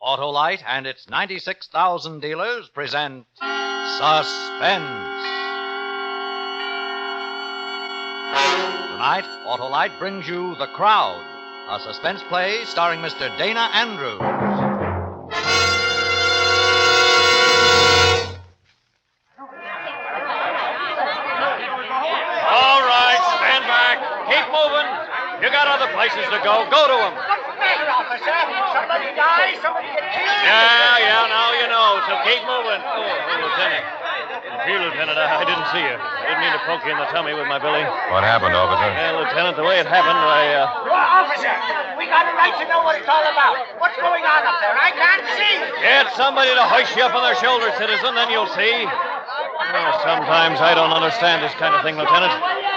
Autolite and its 96,000 dealers present Suspense. Tonight, Autolite brings you The Crowd, a suspense play starring Mr. Dana Andrews. All right, stand back. Keep moving. You got other places to go. Go to them. What's the matter, officer? Somebody dies? Somebody get killed? Yeah, now you know, so keep moving. Lieutenant. Here, Lieutenant, I didn't see you. I didn't mean to poke you in the tummy with my billy. What happened, officer? Lieutenant, the way it happened, Officer, we got a right to know what it's all about. What's going on up there? I can't see. Get somebody to hoist you up on their shoulders, citizen, then you'll see. Sometimes I don't understand this kind of thing, Lieutenant.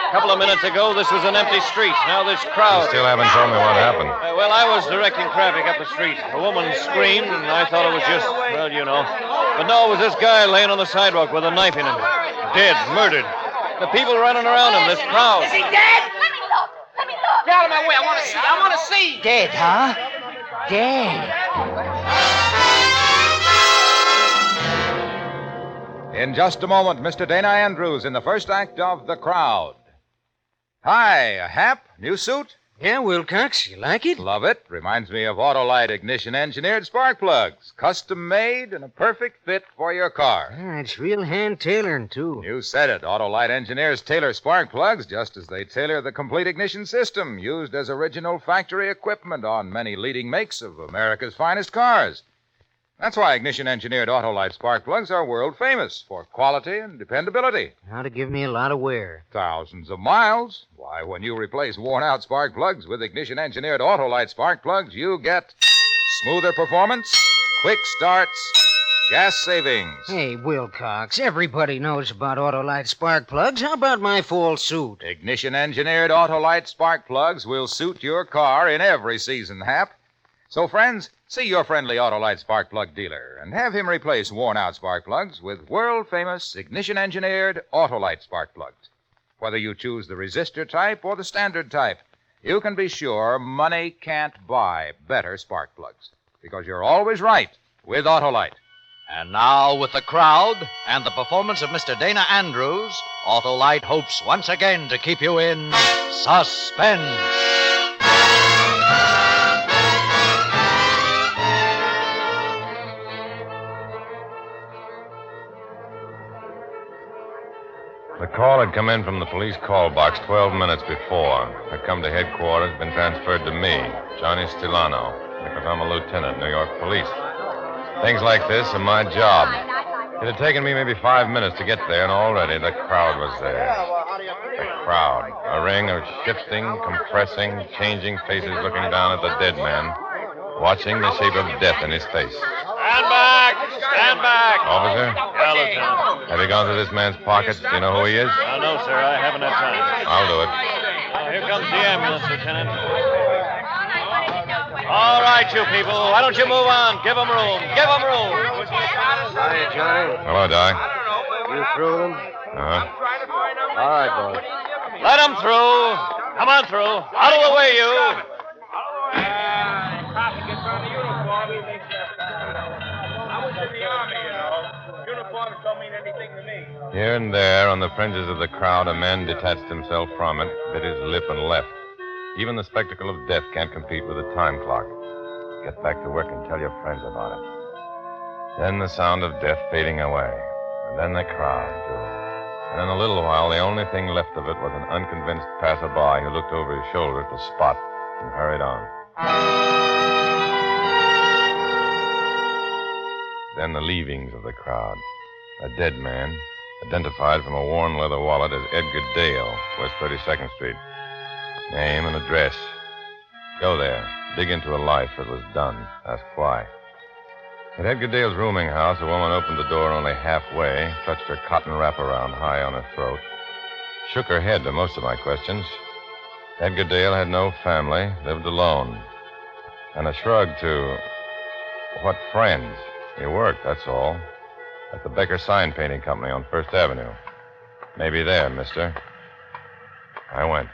A couple of minutes ago, this was an empty street. Now this crowd... You still haven't told me what happened. Well, I was directing traffic up the street. A woman screamed, and I thought it was just, well, you know. But no, it was this guy laying on the sidewalk with a knife in him. Dead, murdered. The people running around him, this crowd. Is he dead? Let me look. Get out of my way. I want to see. Dead, huh? Dead. In just a moment, Mr. Dana Andrews in the first act of The Crowd. Hi, Hap, new suit? Yeah, Wilcox, you like it? Love it. Reminds me of Autolite ignition-engineered spark plugs. Custom-made and a perfect fit for your car. Yeah, it's real hand-tailoring, too. You said it. Autolite engineers tailor spark plugs just as they tailor the complete ignition system used as original factory equipment on many leading makes of America's finest cars. That's why ignition-engineered Autolite spark plugs are world-famous for quality and dependability. Ought to give me a lot of wear. Thousands of miles. Why, when you replace worn-out spark plugs with ignition-engineered Autolite spark plugs, you get smoother performance, quick starts, gas savings. Hey, Wilcox, everybody knows about Autolite spark plugs. How about my full suit? Ignition-engineered Autolite spark plugs will suit your car in every season, Hap. So, friends, see your friendly Autolite spark plug dealer and have him replace worn-out spark plugs with world-famous ignition-engineered Autolite spark plugs. Whether you choose the resistor type or the standard type, you can be sure money can't buy better spark plugs because you're always right with Autolite. And now, with The Crowd and the performance of Mr. Dana Andrews, Autolite hopes once again to keep you in suspense. The call had come in from the police call box 12 minutes before. Had come to headquarters, been transferred to me, Johnny Stilano, because I'm a lieutenant, New York Police. Things like this are my job. It had taken me maybe 5 minutes to get there, and already the crowd was there. The crowd. A ring of shifting, compressing, changing faces looking down at the dead man, watching the shape of death in his face. Stand back! Stand back! Officer? Yeah, Lieutenant. Have you gone through this man's pockets? Do you know who he is? No, sir, I haven't had time. I'll do it. Here comes the ambulance, Lieutenant. All right, you people. Why don't you move on? Give them room. Give them room. Hi, Johnny. Hello, Doc. You through them? Uh-huh. All right, boy. Let them through. Come on through. Out of the way, you. Here and there, on the fringes of the crowd, a man detached himself from it, bit his lip, and left. Even the spectacle of death can't compete with a time clock. Get back to work and tell your friends about it. Then the sound of death fading away. And then the crowd, too. And in a little while, the only thing left of it was an unconvinced passerby who looked over his shoulder at the spot and hurried on. Then the leavings of the crowd. A dead man, identified from a worn leather wallet as Edgar Dale, West 32nd Street. Name and address. Go there. Dig into a life that was done. Ask why. At Edgar Dale's rooming house, a woman opened the door only halfway, clutched her cotton wraparound high on her throat, shook her head to most of my questions. Edgar Dale had no family, lived alone. And a shrug to, what friends? He worked, that's all. At the Becker Sign Painting Company on First Avenue. Maybe there, mister. I went.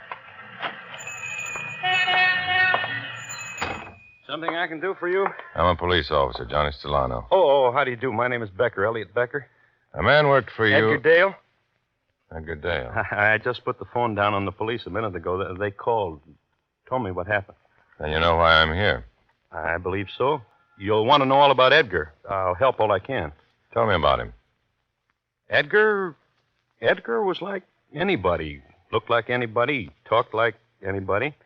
So Something I can do for you? I'm a police officer, Johnny Stellano. Oh, how do you do? My name is Becker, Elliot Becker. A man worked for you. Edgar Dale? Edgar Dale. I just put the phone down on the police a minute ago. They called. Told me what happened. Then you know why I'm here. I believe so. You'll want to know all about Edgar. I'll help all I can. Tell me about him. Edgar was like anybody. Looked like anybody. Talked like anybody.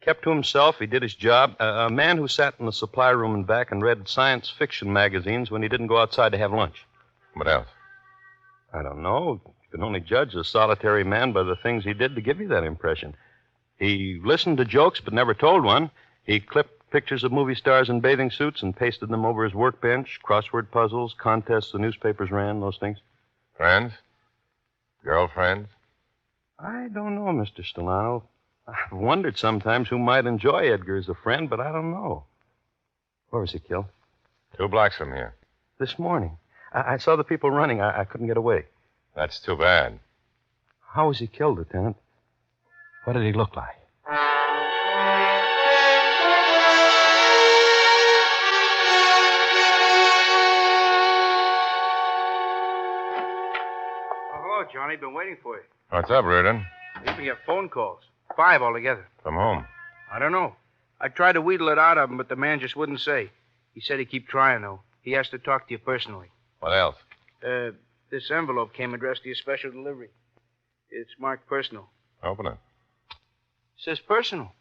Kept to himself. He did his job. A man who sat in the supply room and back and read science fiction magazines when he didn't go outside to have lunch. What else? I don't know. You can only judge a solitary man by the things he did to give you that impression. He listened to jokes but never told one. He clipped pictures of movie stars in bathing suits and pasted them over his workbench. Crossword puzzles, contests the newspapers ran, those things. Friends? Girlfriends? I don't know, Mr. Stellano. I've wondered sometimes who might enjoy Edgar as a friend, but I don't know. Where was he killed? 2 blocks from here. This morning. I saw the people running. I couldn't get away. That's too bad. How was he killed, Lieutenant? What did he look like? Oh, hello, Johnny. Been waiting for you. What's up, Reardon? We've been getting phone calls. 5 altogether. From whom? I don't know. I tried to wheedle it out of him, but the man just wouldn't say. He said he'd keep trying, though. He has to talk to you personally. What else? This envelope came addressed to your special delivery. It's marked personal. Open it. It says personal.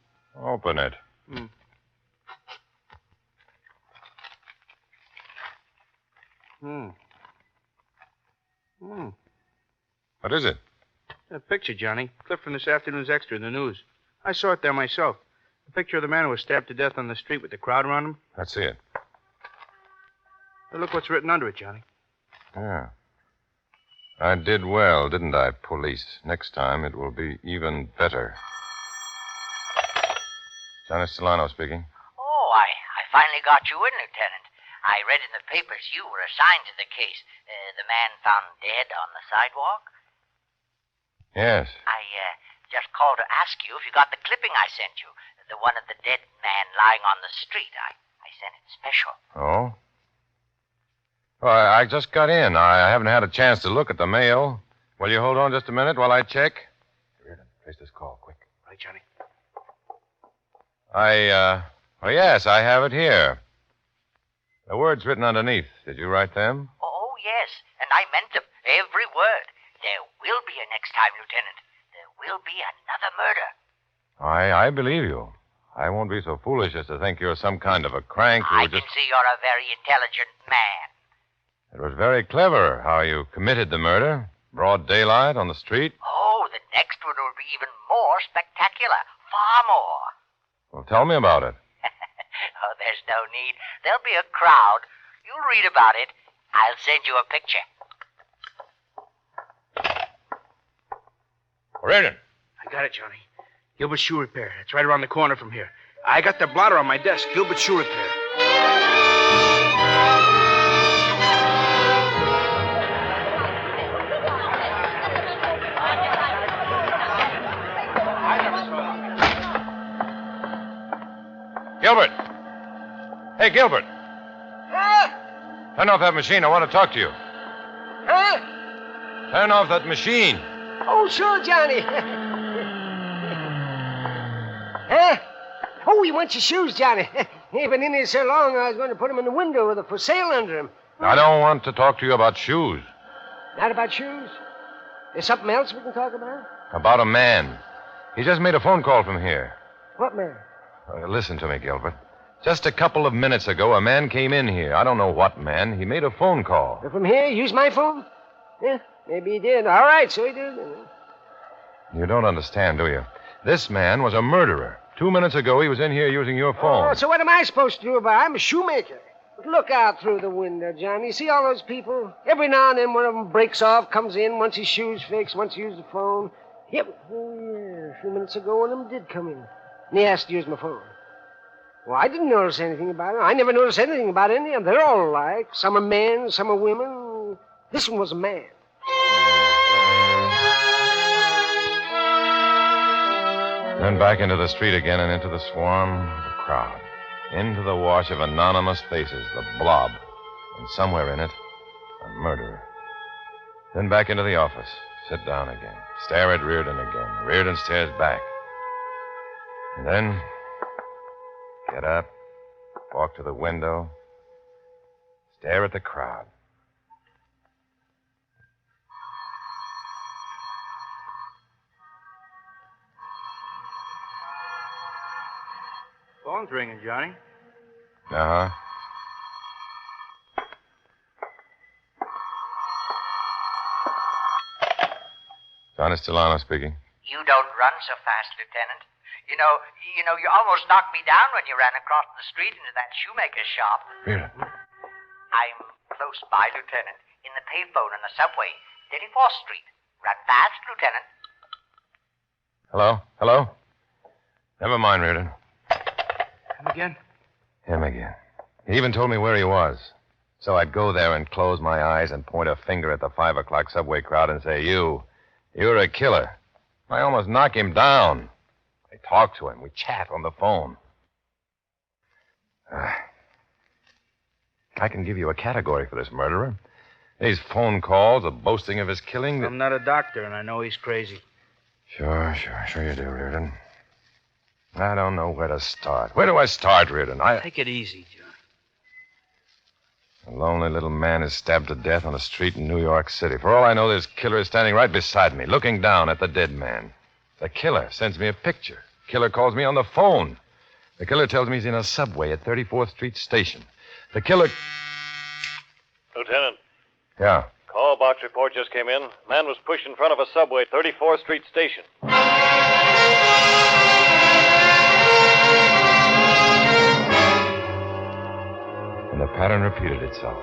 Open it. What is it? A picture, Johnny. Clip from this afternoon's extra in the news. I saw it there myself. A picture of the man who was stabbed to death on the street with the crowd around him. Let's see it. Hey, look what's written under it, Johnny. Yeah. I did well, didn't I, police? Next time it will be even better. Johnny Stellano speaking. Oh, I finally got you in, Lieutenant. I read in the papers you were assigned to the case. The man found dead on the sidewalk. Yes. I just called to ask you if you got the clipping I sent you. The one of the dead man lying on the street. I sent it special. Oh? Well, I just got in. I haven't had a chance to look at the mail. Will you hold on just a minute while I check? Reardon, place this call, quick. Right, Johnny. Well, yes, I have it here. The words written underneath. Did you write them? Oh, yes, and I meant them, every word. There will be a next time, Lieutenant. There will be another murder. I believe you. I won't be so foolish as to think you're some kind of a crank who I just... can see you're a very intelligent man. It was very clever how you committed the murder. Broad daylight on the street. Oh, the next one will be even more spectacular. Far more. Well, tell me about it. Oh, there's no need. There'll be a crowd. You'll read about it. I'll send you a picture. Reardon. I got it, Johnny. Gilbert Shoe Repair. It's right around the corner from here. I got the blotter on my desk. Gilbert Shoe Repair. Gilbert. Hey, Gilbert. Huh? Turn off that machine. I want to talk to you. Huh? Turn off that machine. Oh, sure, Johnny. Huh? Oh, he wants your shoes, Johnny. He's been in here so long, I was going to put him in the window with a for sale under him. I don't want to talk to you about shoes. Not about shoes? There's something else we can talk about? About a man. He just made a phone call from here. What man? Listen to me, Gilbert. Just a couple of minutes ago, a man came in here. I don't know what man. He made a phone call. From here? Use my phone? Yeah, maybe he did. All right, so he did. You don't understand, do you? This man was a murderer. 2 minutes ago, he was in here using your phone. Oh, so what am I supposed to do about it? I'm a shoemaker. But look out through the window, Johnny. See all those people? Every now and then one of them breaks off, comes in, wants his shoes fixed, wants to use the phone. Yep. Oh, yeah. A few minutes ago, one of them did come in. And he asked to use my phone. Well, I didn't notice anything about it. I never noticed anything about any of them. They're all alike. Some are men, some are women. This one was a man. Then back into the street again and into the swarm of the crowd. Into the wash of anonymous faces, the blob. And somewhere in it, a murderer. Then back into the office. Sit down again. Stare at Reardon again. Reardon stares back. And then, get up, walk to the window, stare at the crowd. Phone's ringing, Johnny. Uh-huh. Johnny Stellano speaking. You don't run so fast, Lieutenant. You know, you almost knocked me down when you ran across the street into that shoemaker's shop. Reardon. I'm close by, Lieutenant, in the payphone on the subway, 34th Street. Run fast, Lieutenant. Hello? Hello? Never mind, Reardon. Him again? Him again. He even told me where he was. So I'd go there and close my eyes and point a finger at the 5 o'clock subway crowd and say, you're a killer. I almost knock him down. I talk to him. We chat on the phone. I can give you a category for this murderer. These phone calls, the boasting of his killing. I'm not a doctor, and I know he's crazy. Sure you do, Reardon. I don't know where to start. Where do I start, Reardon? Take it easy, John. A lonely little man is stabbed to death on a street in New York City. For all I know, this killer is standing right beside me, looking down at the dead man. The killer sends me a picture. The killer calls me on the phone. The killer tells me he's in a subway at 34th Street Station. The killer... Lieutenant, Yeah. call box report just came in. Man was pushed in front of a subway, 34th Street Station. And the pattern repeated itself,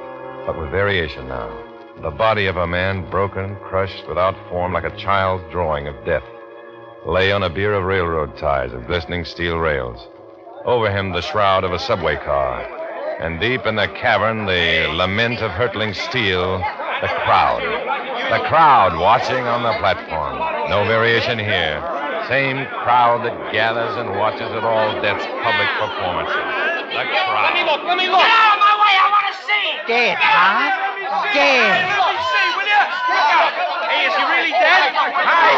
but with variation now. The body of a man, broken, crushed, without form, like a child's drawing of death, lay on a bier of railroad ties of glistening steel rails. Over him, the shroud of a subway car. And deep in the cavern, the lament of hurtling steel, the crowd. The crowd watching on the platform. No variation here. Same crowd that gathers and watches at all death's public performances. The crowd. Let me look. Get out of my way. I want to see. Dead, huh? Dead. Let me see, will you? Look out. Hey, is he really dead? Hi,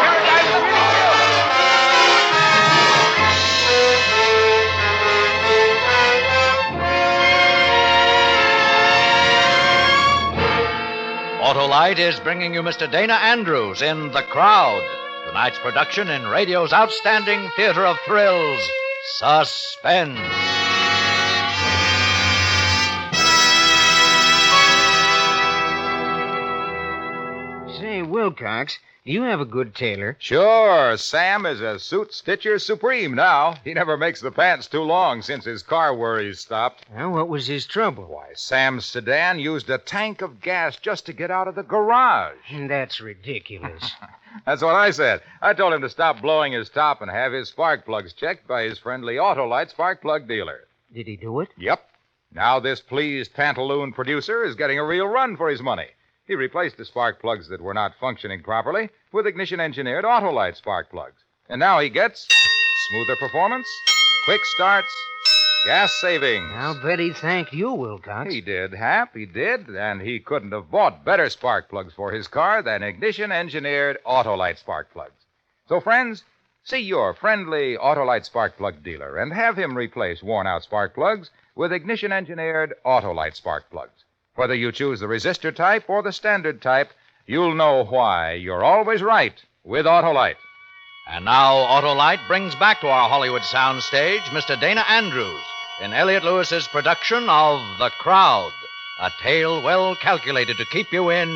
Autolite is bringing you Mr. Dana Andrews in The Crowd, tonight's production in radio's outstanding theater of thrills, Suspense. Say, Wilcox, you have a good tailor. Sure, Sam is a suit stitcher supreme now. He never makes the pants too long since his car worries stopped. Well, what was his trouble? Why, Sam's sedan used a tank of gas just to get out of the garage. That's ridiculous. That's what I said. I told him to stop blowing his top and have his spark plugs checked by his friendly Autolite spark plug dealer. Did he do it? Yep. Now this pleased pantaloon producer is getting a real run for his money. He replaced the spark plugs that were not functioning properly with ignition-engineered Autolite spark plugs. And now he gets smoother performance, quick starts, gas savings. I'll bet he thanked you, Wilcox. He did, Hap, he did. And he couldn't have bought better spark plugs for his car than ignition-engineered Autolite spark plugs. So, friends, see your friendly Autolite spark plug dealer and have him replace worn-out spark plugs with ignition-engineered Autolite spark plugs. Whether you choose the resistor type or the standard type, you'll know why you're always right with Autolite. And now Autolite brings back to our Hollywood soundstage Mr. Dana Andrews in Elliot Lewis's production of The Crowd, a tale well calculated to keep you in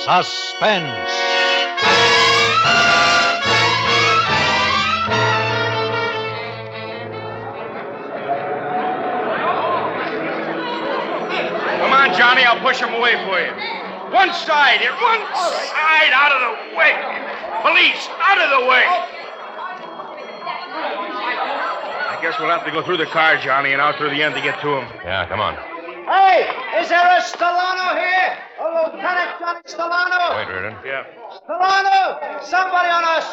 suspense. Come on, Johnny, I'll push him away for you. One side, out of the way. Police, out of the way. I guess we'll have to go through the car, Johnny, and out through the end to get to him. Yeah, come on. Hey, is there a Stellano here? Oh, Lieutenant Johnny Stellano. Wait, Reardon. Yeah. Stellano! Somebody on a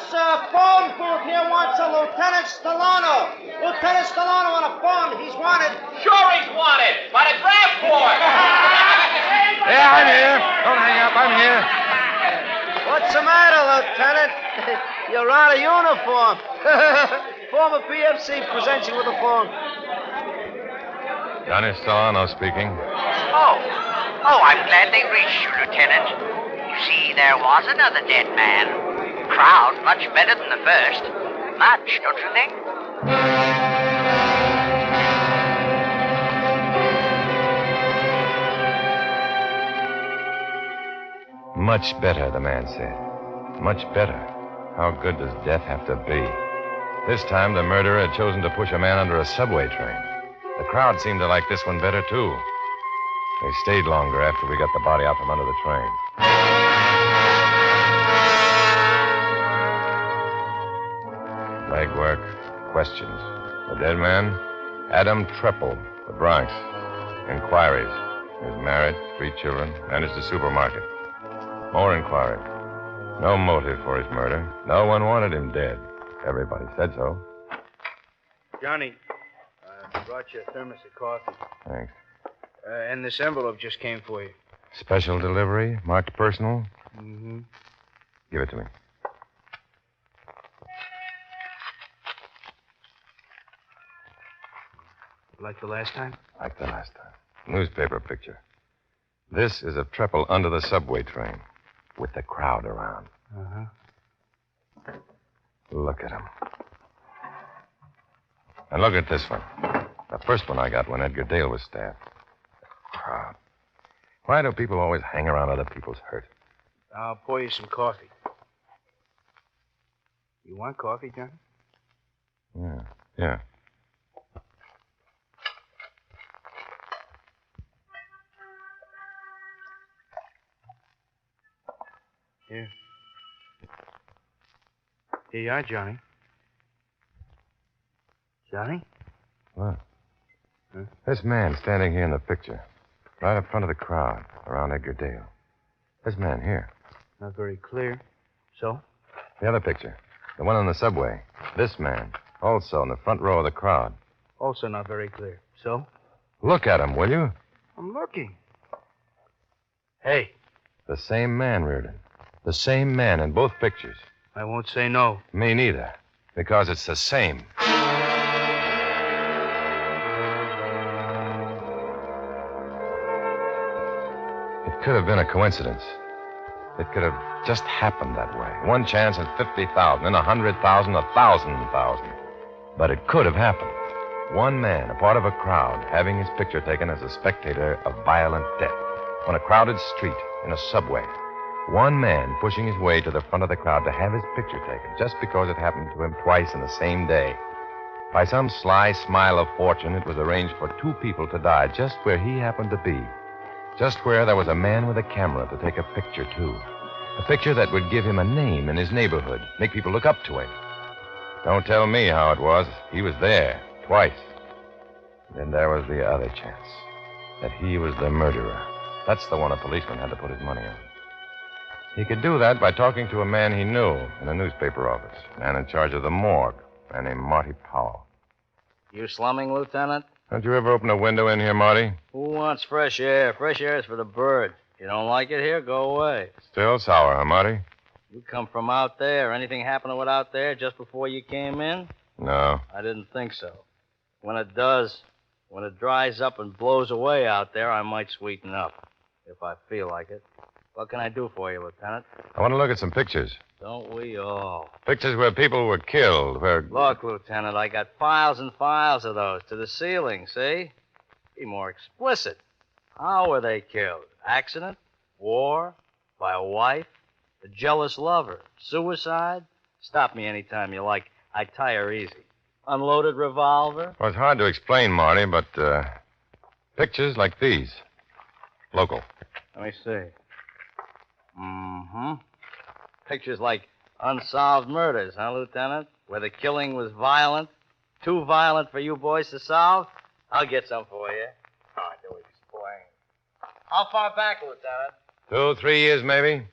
phone booth here wants a Lieutenant Stellano. Lieutenant Stellano on a phone. He's wanted. Sure he's wanted by the grab board. Yeah, I'm here. Don't hang up. I'm here. What's the matter, Lieutenant? You're out of uniform. Former PFC presents you with a phone. Johnny Stellano speaking. Oh, I'm glad they reached you, Lieutenant. You see, there was another dead man. Crowd much better than the first. Much, don't you think? Much better, the man said. Much better. How good does death have to be? This time, the murderer had chosen to push a man under a subway train. The crowd seemed to like this one better, too. They stayed longer after we got the body out from under the train. Legwork, questions. The dead man? Adam Treppel, the Bronx. Inquiries. He was married, 3 children, managed a supermarket. More inquiries. No motive for his murder. No one wanted him dead. Everybody said so. Johnny, I brought you a thermos of coffee. Thanks. And this envelope just came for you. Special delivery, marked personal. Mm-hmm. Give it to me. Like the last time? Like the last time. Newspaper picture. This is of Treppel under the subway train, with the crowd around. Uh-huh. Look at him. And look at this one. The first one I got when Edgar Dale was stabbed. The crowd. Why do people always hang around other people's hurt? I'll pour you some coffee. You want coffee, Johnny? Yeah. Here. Here you are, Johnny. Johnny? Look. Huh? This man standing here in the picture, right up front of the crowd, around Edgar Dale. This man here. Not very clear. So? The other picture, the one on the subway. This man, also in the front row of the crowd. Also not very clear. So? Look at him, will you? I'm looking. Hey. The same man, Reardon. The same man in both pictures. I won't say no. Me neither. Because it's the same. It could have been a coincidence. It could have just happened that way. One chance in 50,000, then 100,000, 1,000,000. But it could have happened. One man, a part of a crowd, having his picture taken as a spectator of violent death. On a crowded street, in a subway. One man pushing his way to the front of the crowd to have his picture taken, just because it happened to him twice in the same day. By some sly smile of fortune, it was arranged for 2 people to die just where he happened to be. Just where there was a man with a camera to take a picture, too. A picture that would give him a name in his neighborhood, make people look up to him. Don't tell me how it was. He was there, twice. Then there was the other chance, that he was the murderer. That's the one a policeman had to put his money on. He could do that by talking to a man he knew in a newspaper office, a man in charge of the morgue, a man named Marty Powell. You slumming, Lieutenant? Don't you ever open a window in here, Marty? Who wants fresh air? Fresh air is for the birds. You don't like it here, go away. Still sour, huh, Marty? You come from out there. Anything happen to it out there just before you came in? No. I didn't think so. When it does, when it dries up and blows away out there, I might sweeten up, if I feel like it. What can I do for you, Lieutenant? I want to look at some pictures. Don't we all? Pictures where people were killed, where... Look, Lieutenant, I got files and files of those to the ceiling, see? Be more explicit. How were they killed? Accident? War? By a wife? A jealous lover? Suicide? Stop me anytime you like. I tire easy. Unloaded revolver? Well, it's hard to explain, Marty, but pictures like these. Local. Let me see. Mm-hmm. Pictures like unsolved murders, huh, Lieutenant? Where the killing was violent. Too violent for you boys to solve? I'll get some for you. Oh, I knew he was playing. How far back, Lieutenant? 2, 3 years, maybe.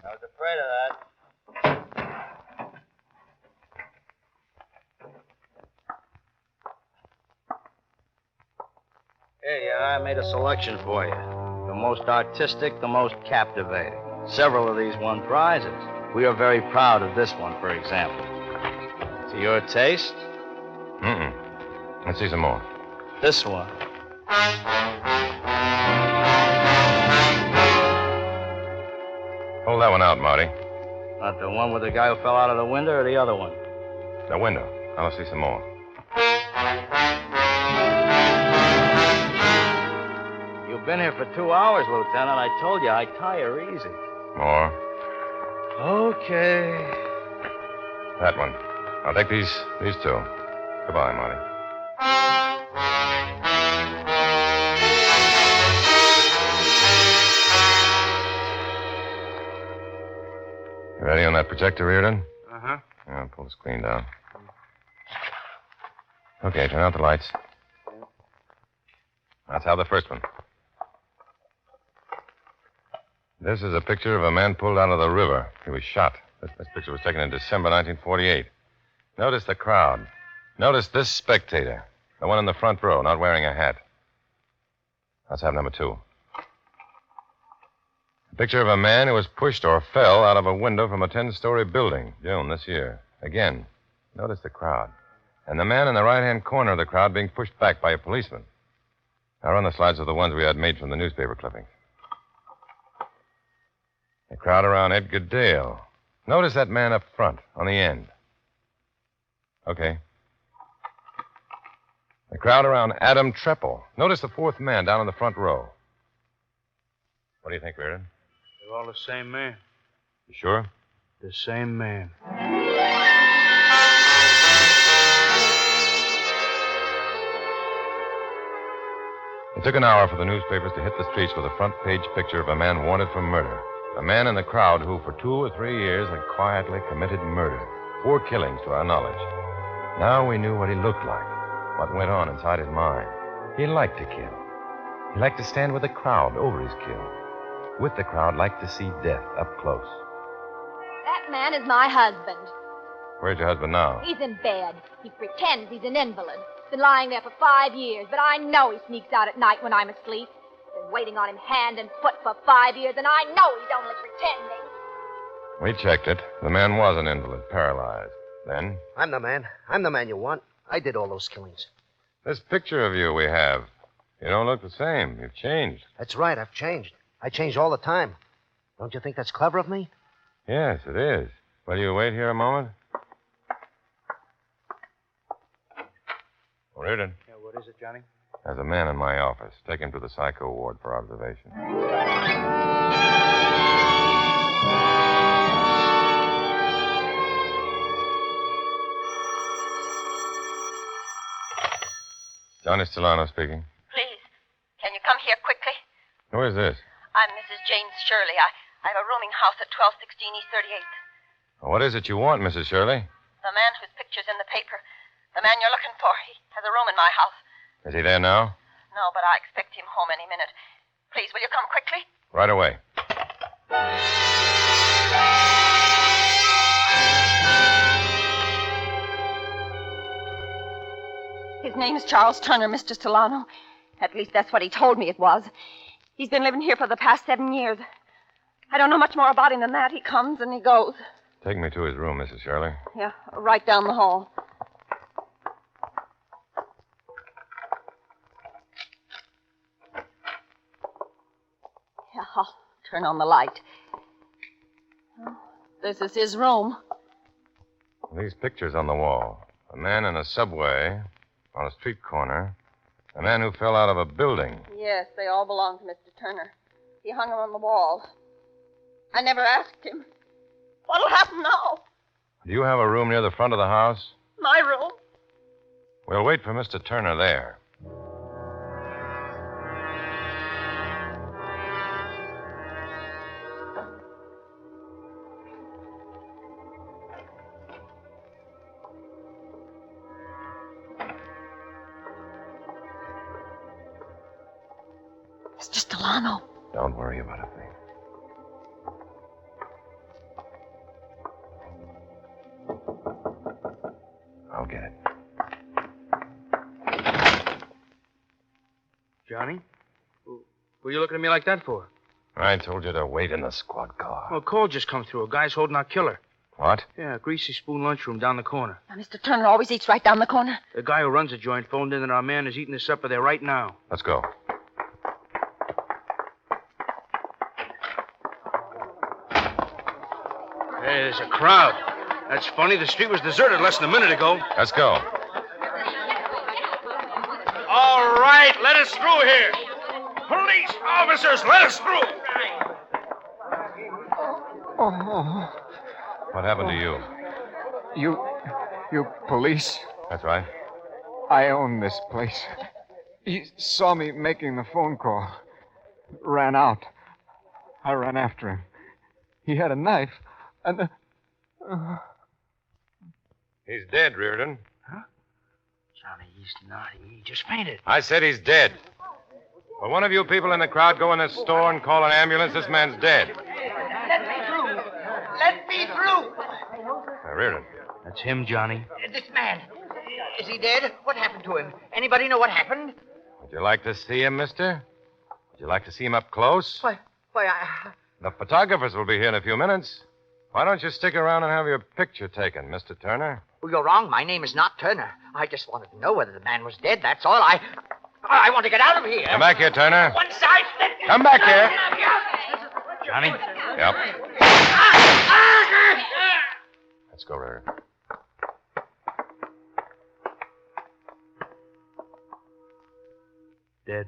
I was afraid of that. Here, I made a selection for you. The most artistic, the most captivating. Several of these won prizes. We are very proud of this one, for example. To your taste? Mm-mm. Let's see some more. This one. Hold that one out, Marty. Not the one with the guy who fell out of the window or the other one? The window. Now let's see some more. You've been here for 2 hours, Lieutenant. I told you I tire easy. More. Okay. That one. I'll take these two. Goodbye, Marty. You ready on that projector, Reardon? Uh-huh. Yeah, I'll pull the screen down. Okay, turn out the lights. Let's have the first one. This is a picture of a man pulled out of the river. He was shot. This picture was taken in December 1948. Notice the crowd. Notice this spectator, the one in the front row, not wearing a hat. Let's have number 2. A picture of a man who was pushed or fell out of a window from a 10-story building, June this year. Again, notice the crowd. And the man in the right-hand corner of the crowd being pushed back by a policeman. Now run the slides of the ones we had made from the newspaper clippings. The crowd around Edgar Dale. Notice that man up front, on the end. Okay. The crowd around Adam Treple. Notice the 4th man down in the front row. What do you think, Reardon? They're all the same man. You sure? The same man. It took an hour for the newspapers to hit the streets with a front-page picture of a man wanted for murder. A man in the crowd who, for 2 or 3 years, had quietly committed murder. 4 killings, to our knowledge. Now we knew what he looked like, what went on inside his mind. He liked to kill. He liked to stand with the crowd over his kill. With the crowd, liked to see death up close. That man is my husband. Where's your husband now? He's in bed. He pretends he's an invalid. Been lying there for 5 years, but I know he sneaks out at night when I'm asleep. Been waiting on him hand and foot for 5 years, and I know he's only pretending. We checked it. The man was an invalid, paralyzed. Then? I'm the man. I'm the man you want. I did all those killings. This picture of you we have. You don't look the same. You've changed. That's right. I've changed. I change all the time. Don't you think that's clever of me? Yes, it is. Will you wait here a moment? Reardon. Yeah, what is it, Johnny? There's a man in my office. Take him to the psycho ward for observation. Johnny Stellano speaking. Please, can you come here quickly? Who is this? I'm Mrs. James Shirley. I have a rooming house at 1216 East 38th. What is it you want, Mrs. Shirley? The man whose picture's in the paper. The man you're looking for. He has a room in my house. Is he there now? No, but I expect him home any minute. Please, will you come quickly? Right away. His name's Charles Turner, Mr. Solano. At least that's what he told me it was. He's been living here for the past 7 years. I don't know much more about him than that. He comes and he goes. Take me to his room, Mrs. Shirley. Yeah, right down the hall. Yeah, I'll turn on the light. Oh, this is his room. These pictures on the wall. A man in a subway, on a street corner. A man who fell out of a building. Yes, they all belong to Mr. Turner. He hung them on the wall. I never asked him. What'll happen now? Do you have a room near the front of the house? My room? We'll wait for Mr. Turner there. Mr. Stellano. Don't worry about a thing. Johnny? What are you looking at me like that for? I told you to wait in the squad car. Well, a call just come through. A guy's holding our killer. What? Yeah, Greasy Spoon lunchroom down the corner. Now, Mr. Turner always eats right down the corner. The guy who runs the joint phoned in that our man is eating his supper there right now. Let's go. Hey, there's a crowd. That's funny. The street was deserted less than a minute ago. Let's go. All right, let us through here. Police officers, let us through. Oh, What happened to you? you police? That's right. I own this place. He saw me making the phone call. Ran out. I ran after him. He had a knife, and... He's dead, Reardon. Johnny, he's not. He just fainted. I said he's dead. Will one of you people in the crowd go in this store and call an ambulance? This man's dead. Let me through. Let me through. Reardon. That's him, Johnny. This man, is he dead? What happened to him? Anybody know what happened? Would you like to see him, mister? Would you like to see him up close? Why, The photographers will be here in a few minutes. Why don't you stick around and have your picture taken, Mr. Turner? Well, you're wrong. My name is not Turner. I just wanted to know whether the man was dead. That's all. I want to get out of here. Come back here, Turner. One side. Come back here. Johnny? Yep. Let's go, Reardon. Dead.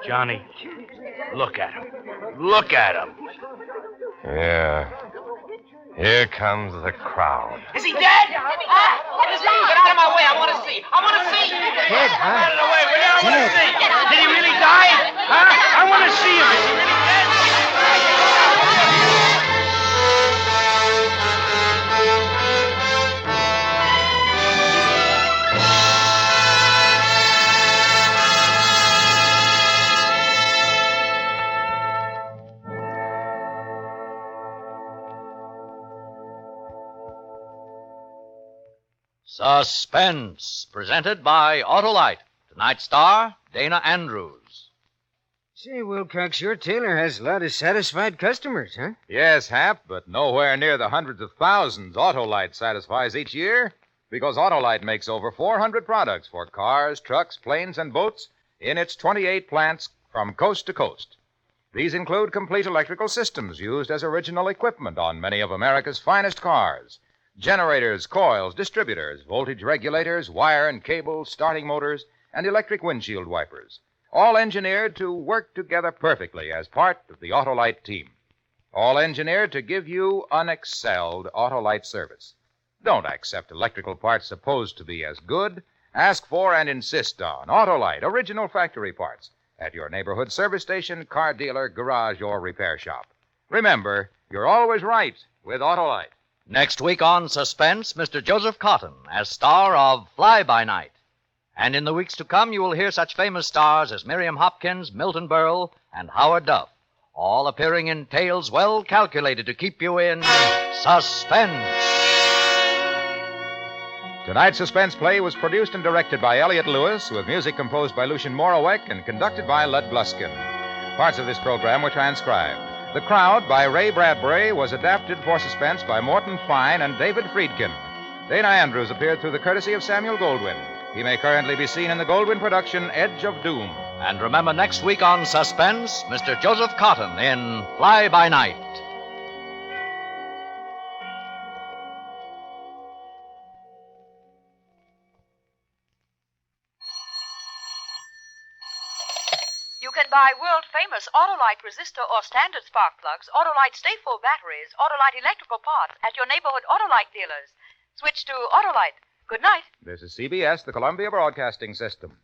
Johnny, look at him. Look at him. Yeah. Here comes the crowd. Is he dead? Get out of my way. I want to see. Dead, huh? Out of the way, will you? I want to see. Did he really die? Huh? I want to see him. Is he really dead? Suspense, presented by Autolite. Tonight's star, Dana Andrews. Say, Wilcox, your tailor has a lot of satisfied customers, huh? Yes, Hap, but nowhere near the hundreds of thousands Autolite satisfies each year, because Autolite makes over 400 products for cars, trucks, planes, and boats in its 28 plants from coast to coast. These include complete electrical systems used as original equipment on many of America's finest cars. Generators, coils, distributors, voltage regulators, wire and cable, starting motors, and electric windshield wipers. All engineered to work together perfectly as part of the Autolite team. All engineered to give you unexcelled Autolite service. Don't accept electrical parts supposed to be as good. Ask for and insist on Autolite original factory parts at your neighborhood service station, car dealer, garage, or repair shop. Remember, you're always right with Autolite. Next week on Suspense, Mr. Joseph Cotton as star of Fly By Night. And in the weeks to come, you will hear such famous stars as Miriam Hopkins, Milton Berle, and Howard Duff, all appearing in tales well calculated to keep you in suspense. Tonight's suspense play was produced and directed by Elliott Lewis, with music composed by Lucien Morawek and conducted by Lud Gluskin. Parts of this program were transcribed. The Crowd by Ray Bradbury was adapted for suspense by Morton Fine and David Friedkin. Dana Andrews appeared through the courtesy of Samuel Goldwyn. He may currently be seen in the Goldwyn production Edge of Doom. And remember, next week on Suspense, Mr. Joseph Cotton in Fly By Night. You can buy world-famous Autolite resistor or standard spark plugs, Autolite Stay-Full batteries, Autolite electrical parts at your neighborhood Autolite dealers. Switch to Autolite. Good night. This is CBS, the Columbia Broadcasting System.